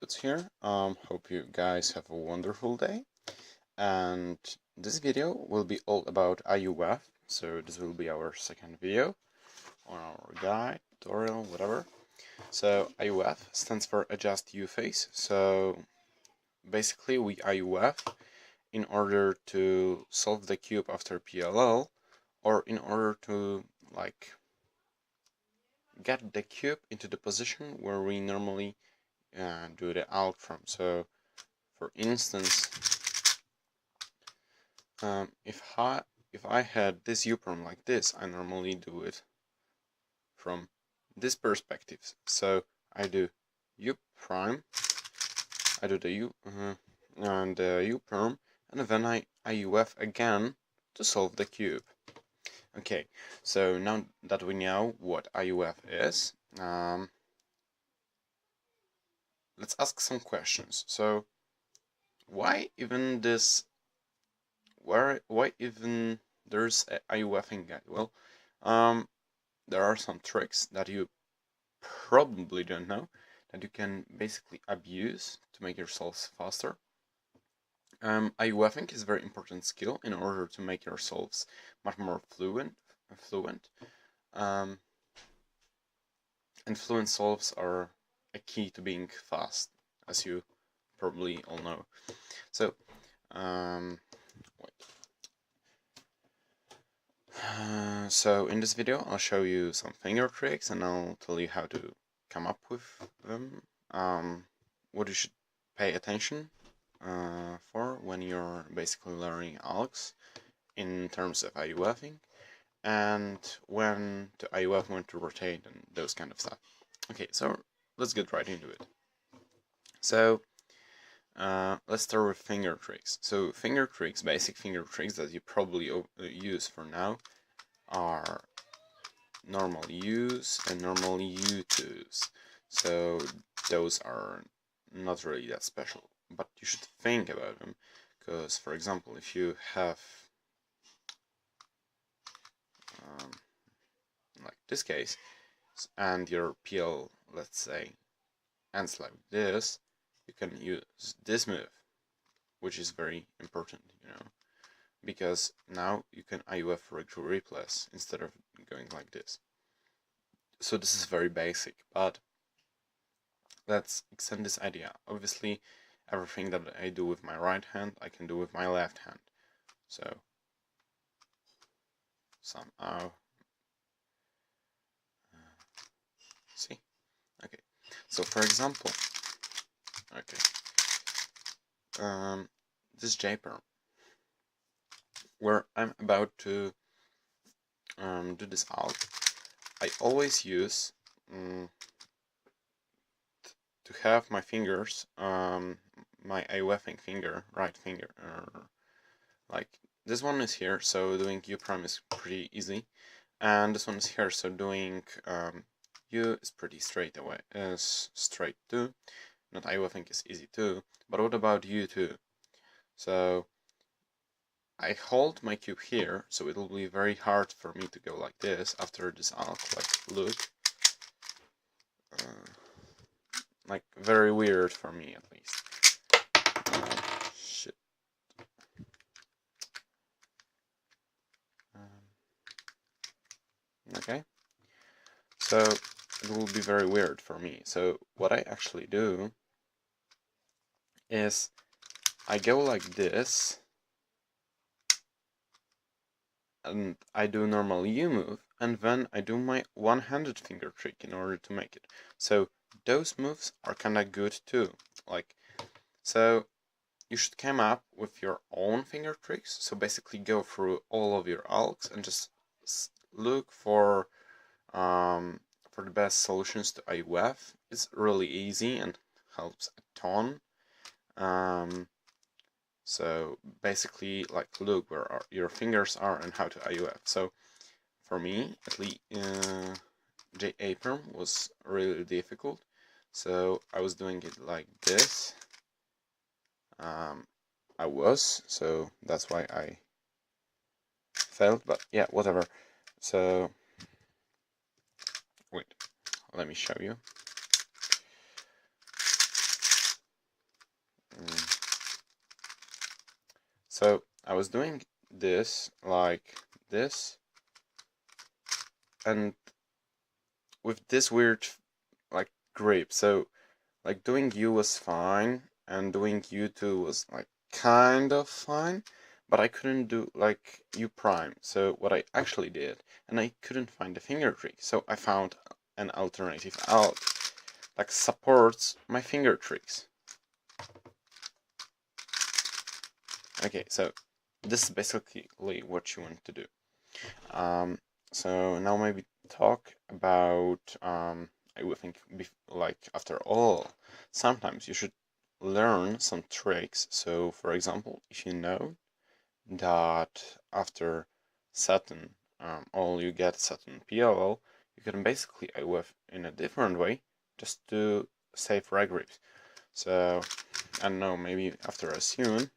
It's here. Hope you guys have a wonderful day. And this video will be all about AUF. So this will be our second video on our guide, tutorial, whatever. So AUF stands for Adjust U Face. So basically we AUF in order to solve the cube after PLL, or in order to get the cube into the position where we normally do the AUFing from. So for instance, if I had this U-perm like this, I normally do it from this perspective. So I do U prime, I do the U and U-perm, and then I AUF again to solve the cube. Okay, so now that we know what AUF is, let's ask some questions. So why even there's a AUFing guide? Well, there are some tricks that you probably don't know that you can basically abuse to make yourselves faster. AUFing is a very important skill in order to make your solves much more fluent. And fluent solves are a key to being fast, as you probably all know. So, so in this video I'll show you some finger tricks and I'll tell you how to come up with them, what you should pay attention for when you're basically learning AUFs in terms of AUFing, and when to AUF, when to rotate, and those kind of stuff. Okay, so let's get right into it. So let's start with finger tricks. So finger tricks, basic finger tricks that you probably use for now are normal U's and normal U2's. So those are not really that special, but you should think about them, because for example, if you have like this case and your PL, let's say, ends like this, you can use this move, which is very important, you know, because now you can AUF for a replace instead of going like this. So this is very basic, but let's extend this idea. Obviously, everything that I do with my right hand, I can do with my left hand. So somehow, see? Okay. So for example, okay, this J-perm, where I'm about to do this out, I always use to have my fingers, my AUFing finger, right finger, like this one is here, so doing U prime is pretty easy, and this one is here, so doing U is pretty straight too. Not AUFing is easy too, but what about U2? So I hold my cube here, so it will be very hard for me to go like this after this AUF, like look. Like very weird for me, at least. Shit. Okay. So it will be very weird for me. So what I actually do is I go like this, and I do normal U move, and then I do my one-handed finger trick in order to make it. So those moves are kinda good too. Like, so you should come up with your own finger tricks. So basically go through all of your AUFs and just look for the best solutions to AUF. It's really easy and helps a ton. So basically, like, look where your fingers are and how to AUF. So for me, at least, J-perm was really difficult. So I was doing it like this. So that's why I failed, but yeah, whatever. So, wait, let me show you. So I was doing this like this, and with this weird like grip. So like doing U was fine, and doing U2 was like kind of fine, but I couldn't do like U prime. So what I actually did, and I couldn't find the finger trick, so I found an alternative out that supports my finger tricks. Okay, so this is basically what you want to do. So now maybe talk about I would think like after all, sometimes you should learn some tricks. So for example, if you know that after certain all you get certain PLL, you can basically AUF in a different way just to save regrips. So I don't know, maybe after a soon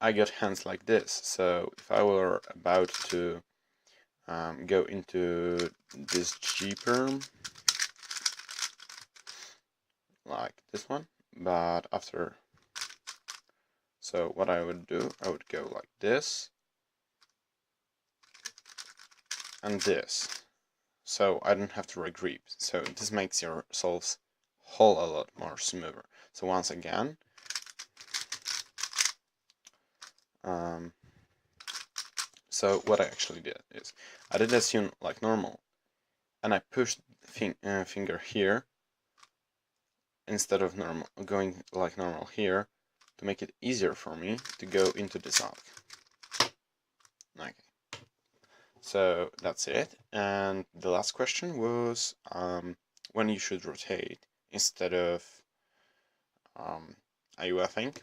I got hands like this. So if I were about to go into this G perm like this one, but after, so what I would do, I would go like this and this, so I don't have to regrip. So this makes your solves whole a lot more smoother. So once again, so what I actually did is I did assume like normal, and I pushed finger here instead of normal, going like normal here, to make it easier for me to go into this arc. Okay, so that's it. And the last question was when you should rotate instead of AUFing.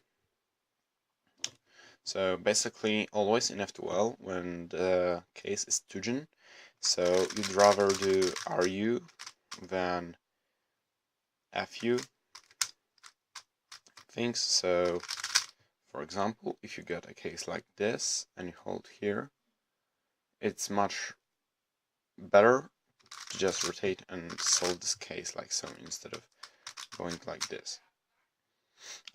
So basically always in F2L when the case is Tujin, so you'd rather do RU than FU things. So for example, if you get a case like this and you hold here, it's much better to just rotate and solve this case like so instead of going like this.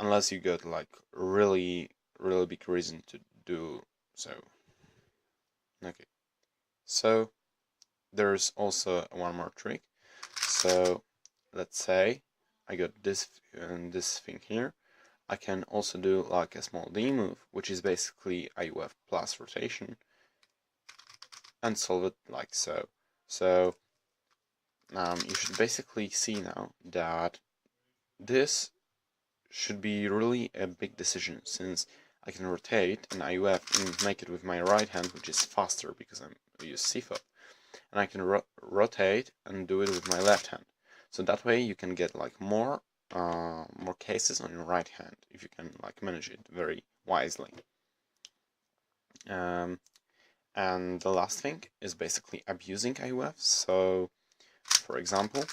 Unless you got like really big reason to do so. Okay. So there's also one more trick. So let's say I got this thing here. I can also do like a small D move, which is basically AUF plus rotation, and solve it like so. So you should basically see now that this should be really a big decision, since I can rotate an AUF and make it with my right hand, which is faster because I use Cfop, and I can rotate and do it with my left hand. So that way you can get like more cases on your right hand if you can like manage it very wisely. And the last thing is basically abusing AUFs. So for example,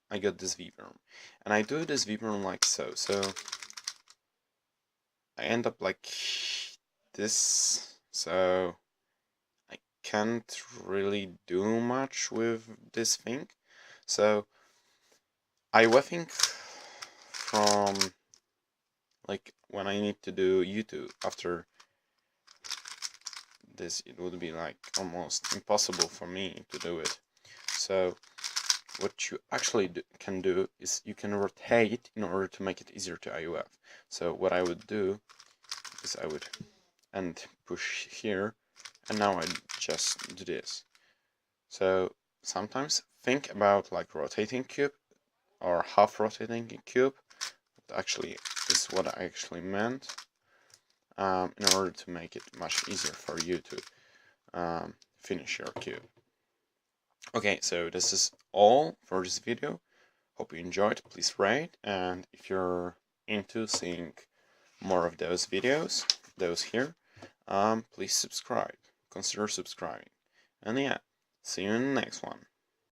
I got this V-perm, and I do this V-perm like so. So I end up like this, so I can't really do much with this thing. So AUFing from like when I need to do U2 after this, it would be like almost impossible for me to do it. So what you actually can do is you can rotate in order to make it easier to AUF. So what I would do is I would and push here, and now I just do this. So sometimes think about like rotating cube or half rotating cube. That actually is what I actually meant, in order to make it much easier for you to finish your cube. Okay, so this is all for this video. Hope you enjoyed. Please rate, and if you're into seeing more of those videos, those here, please subscribe. Consider subscribing. And yeah, see you in the next one.